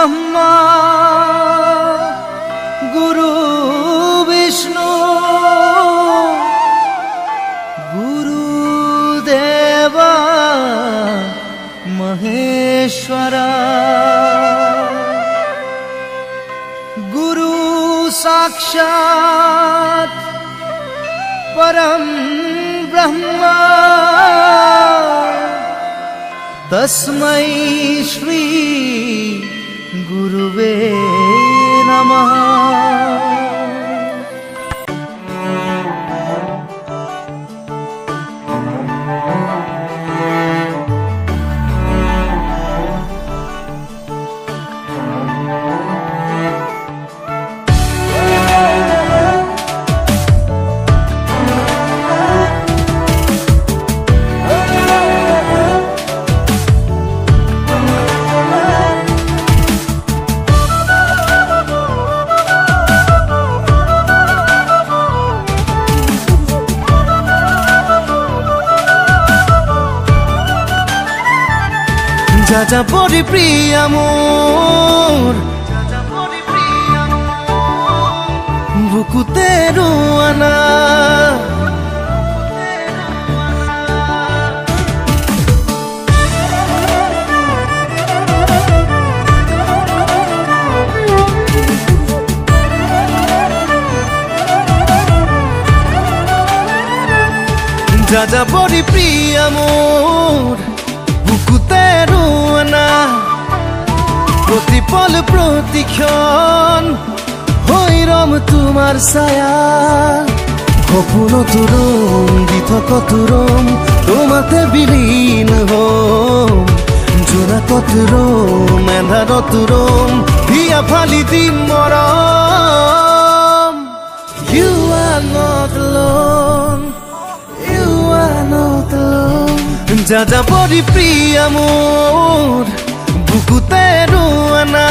ब्रह्मा गुरु विष्णु गुरुदेवा महेश्वरा गुरु साक्षात् परम ब्रह्मा तस्मै श्री गुरुवे नमः। যাজা পরি প্রিয়া মোর বুকুতে রুয়ানা যাজা পরি প্রিয়া মোর বুকুতে রুয়ানা প্রতিপল প্রতিক্ষণ হৈরম তোমার ছায়া সপোন তোরম দিথক তোরম তোমাতে বিলীন হম জোনাকত রম এন্ধার তোরম হিয়া ফালি দিম মরম। You are not alone, you are not alone। যাজা পরি প্রিয়া মোর বুকুতে রুয়ানা।